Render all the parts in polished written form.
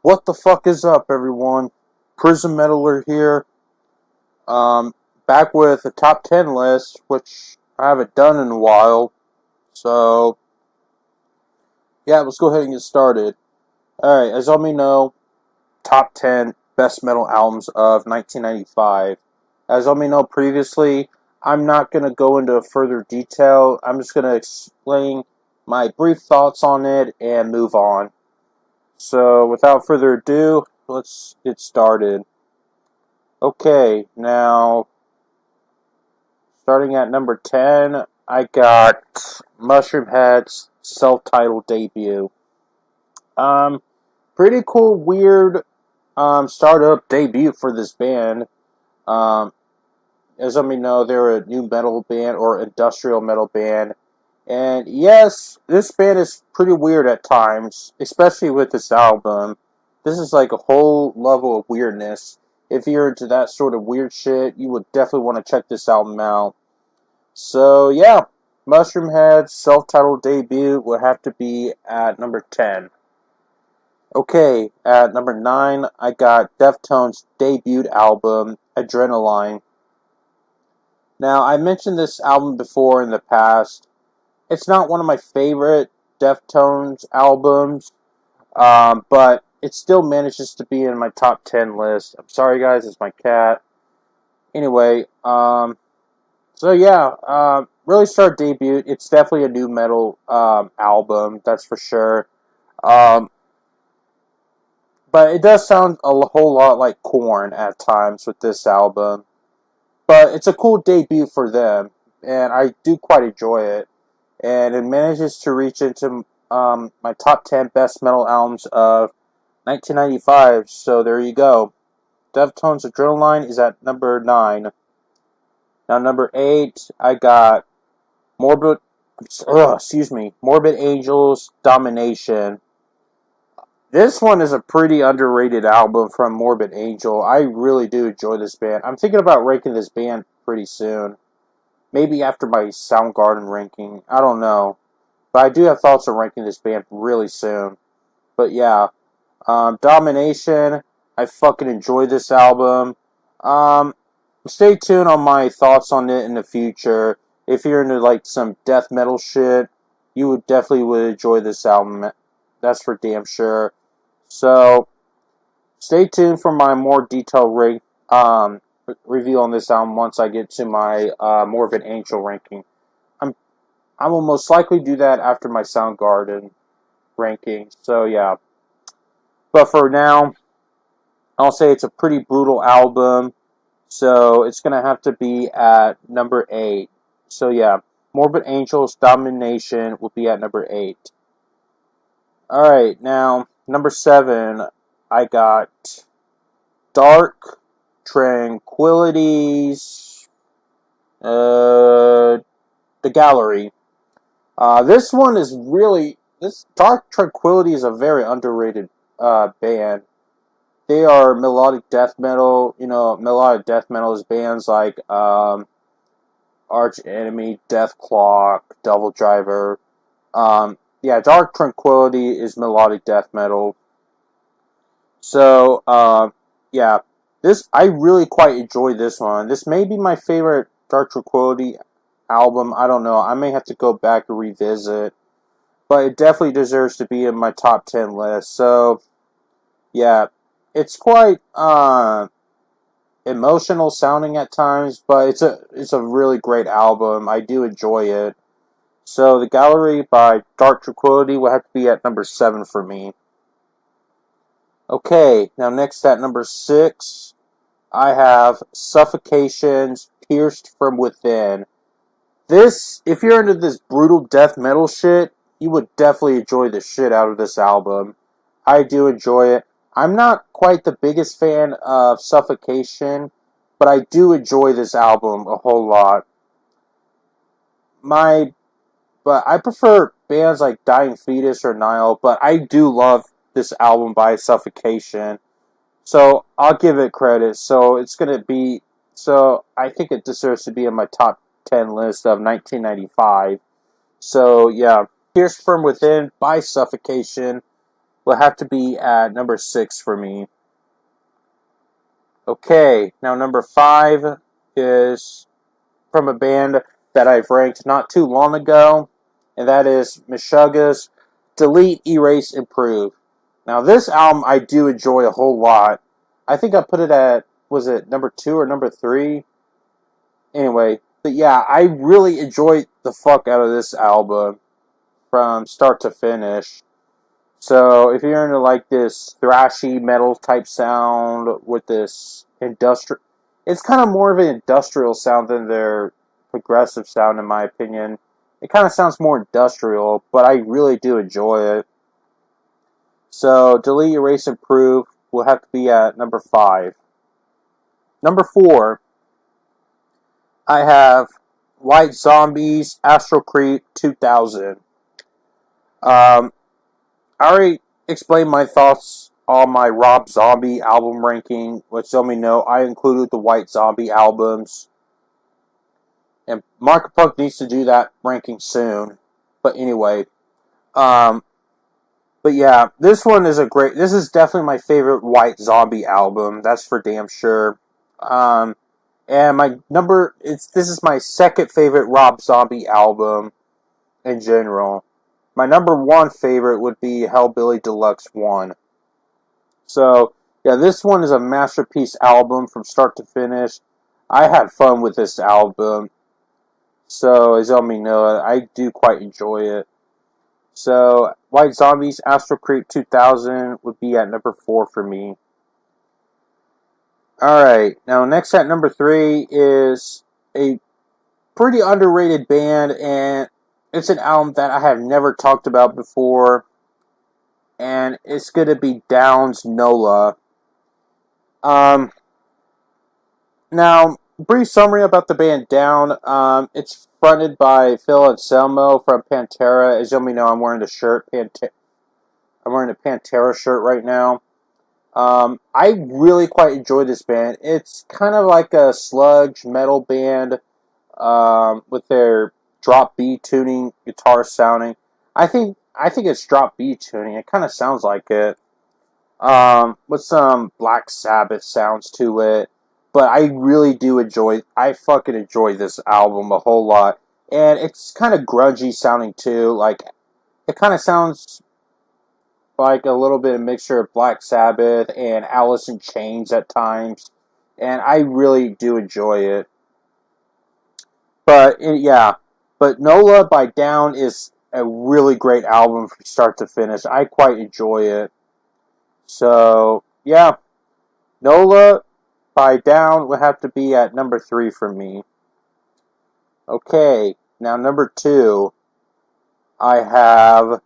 What the fuck is up, everyone? Prism Metaler here. Back with a top 10 list, which I haven't done in a while. So, yeah, let's go ahead and get started. Alright, as all may know, top 10 best metal albums of 1995. As all may know previously, I'm not going to go into further detail. I'm just going to explain my brief thoughts on it and move on. So, without further ado, let's get started. Okay, now, starting at number 10, I got Mushroomhead's self-titled debut. Um, Pretty cool, weird, startup debut for this band. Um, as some of you know, they're a new metal band or industrial metal band. And yes, this band is pretty weird at times, especially with this album. This is like a whole level of weirdness. If you're into that sort of weird shit, you would definitely want to check this album out. So, yeah, Mushroomhead's self-titled debut will have to be at number 10. Okay, at number 9, I got Deftones' debut album, Adrenaline. Now, I mentioned this album before in the past. It's not one of my favorite Deftones albums, but it still manages to be in my top 10 list. I'm sorry, guys, it's my cat. Anyway, so yeah, really start debut. It's definitely a new metal album, that's for sure. Um, but it does sound a whole lot like Korn at times with this album. But it's a cool debut for them, and I do quite enjoy it. And it manages to reach into my top 10 best metal albums of 1995. So there you go. Deftones' Adrenaline is at number 9. Now number 8, I got Morbid Angels, Domination. This one is a pretty underrated album from Morbid Angel. I really do enjoy this band. I'm thinking about ranking this band pretty soon. Maybe after my Soundgarden ranking. I don't know. But I do have thoughts on ranking this band really soon. But yeah. Domination. I fucking enjoy this album. Stay tuned on my thoughts on it in the future. If you're into like some death metal shit, you would definitely enjoy this album. That's for damn sure. So stay tuned for my more detailed review on this album once I get to my Morbid Angel ranking. I will most likely do that after my Soundgarden ranking. So yeah. But for now, I'll say it's a pretty brutal album. So it's going to have to be at number 8. So yeah, Morbid Angels Domination will be at number 8. Alright, now, number 7, I got Dark Tranquilities, The Gallery. This one is really, this Dark Tranquility is a very underrated band. They are melodic death metal. You know, melodic death metal is bands like Arch Enemy, Death Clock, Devil Driver. Yeah, Dark Tranquility is melodic death metal. So, yeah, I really quite enjoy this one. This may be my favorite Dark Tranquility album. I don't know. I may have to go back and revisit. But it definitely deserves to be in my top 10 list. So, yeah, it's quite emotional sounding at times, but it's a really great album. I do enjoy it. So, The Gallery by Dark Tranquility will have to be at number 7 for me. Okay, now next at number 6, I have Suffocation's Pierced from Within. This, if you're into this brutal death metal shit, you would definitely enjoy the shit out of this album. I do enjoy it. I'm not quite the biggest fan of Suffocation, but I do enjoy this album a whole lot. But I prefer bands like Dying Fetus or Nile, but I do love this album by Suffocation. So I'll give it credit. So I think it deserves to be in my top 10 list of 1995. So yeah, Pierced from Within by Suffocation will have to be at number 6 for me. Okay, now number 5 is from a band that I've ranked not too long ago, and that is Meshuggah's Delete, Erase, Improve. Now, this album I do enjoy a whole lot. I think I put it at, was it number 2 or number 3? Anyway, but yeah, I really enjoyed the fuck out of this album from start to finish. So, if you're into like this thrashy metal type sound with this industrial, it's kind of more of an industrial sound than their progressive sound, in my opinion. It kind of sounds more industrial, but I really do enjoy it. So, Delete, Erase, Improve will have to be at number 5. Number 4, I have White Zombies, Astral Creep 2000. I already explained my thoughts on my Rob Zombie album ranking, which let me know I included the White Zombie albums. And Mark Punk needs to do that ranking soon. But anyway, but yeah, this is definitely my favorite White Zombie album. That's for damn sure. And this is my second favorite Rob Zombie album in general. My number 1 favorite would be Hellbilly Deluxe 1. So, yeah, this one is a masterpiece album from start to finish. I had fun with this album. So, as you may know, I do quite enjoy it. So, White Zombies, Astral Creep 2000 would be at number 4 for me. Alright, now next at number 3 is a pretty underrated band, and it's an album that I have never talked about before, and it's going to be Down's Nola. Now, brief summary about the band Down. It's fronted by Phil Anselmo from Pantera. As you may know, I'm wearing a shirt. I'm wearing a Pantera shirt right now. I really quite enjoy this band. It's kind of like a sludge metal band with their drop B tuning, guitar sounding. I think it's drop B tuning. It kind of sounds like it. With some Black Sabbath sounds to it. But I really do I fucking enjoy this album a whole lot. And it's kind of grungy sounding too. Like, it kind of sounds like a little bit of mixture of Black Sabbath and Alice in Chains at times. And I really do enjoy it. But, yeah. But Nola by Down is a really great album from start to finish. I quite enjoy it. So, yeah. Nola by Down would have to be at number 3 for me. Okay, now number 2, I have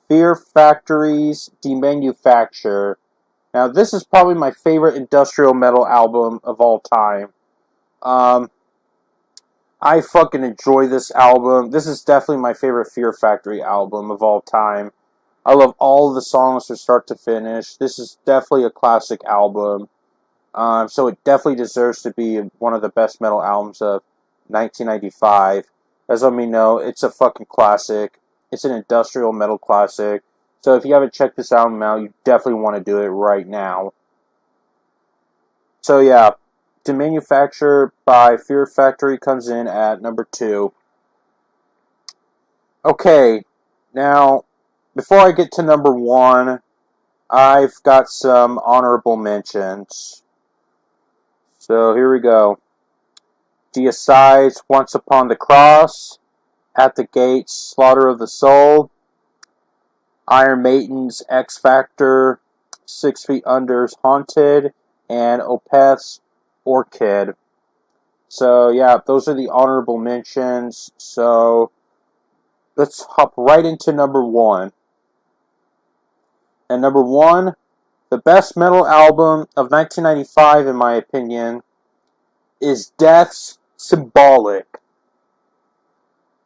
Fear Factory's Demanufacture. Now, this is probably my favorite industrial metal album of all time. I fucking enjoy this album. This is definitely my favorite Fear Factory album of all time. I love all of the songs from start to finish. This is definitely a classic album. So it definitely deserves to be one of the best metal albums of 1995. As let me know, it's a fucking classic. It's an industrial metal classic. So if you haven't checked this album out, you definitely want to do it right now. So yeah, To Manufacture by Fear Factory comes in at number 2. Okay, now, before I get to number 1, I've got some honorable mentions. So here we go. Deicide's Once Upon the Cross, At the Gates, Slaughter of the Soul, Iron Maiden's X Factor, 6 Feet Under's Haunted, and Opeth's Orchid. So yeah, those are the honorable mentions. So let's hop right into number 1. And number 1, the best metal album of 1995, in my opinion, is Death's Symbolic.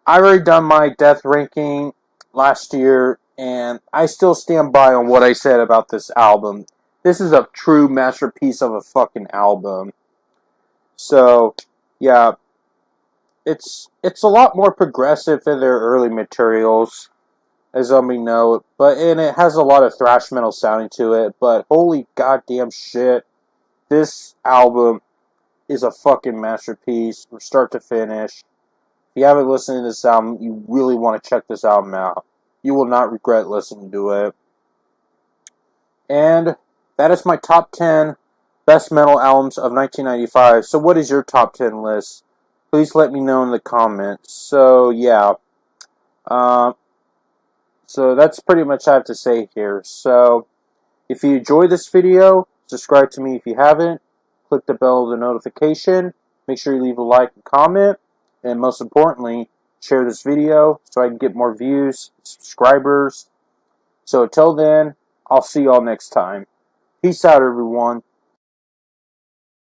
I already done my Death ranking last year, and I still stand by on what I said about this album. This is a true masterpiece of a fucking album. So, yeah, it's a lot more progressive than their early materials. as let me know. And it has a lot of thrash metal sounding to it. But holy goddamn shit, this album is a fucking masterpiece from start to finish. If you haven't listened to this album, you really want to check this album out. You will not regret listening to it. And that is my top 10 best metal albums of 1995. So what is your top 10 list? Please let me know in the comments. So yeah. So that's pretty much I have to say here. So if you enjoyed this video, subscribe to me if you haven't. Click the bell of the notification. Make sure you leave a like and comment. And most importantly, share this video so I can get more views, subscribers. So until then, I'll see y'all next time. Peace out, everyone.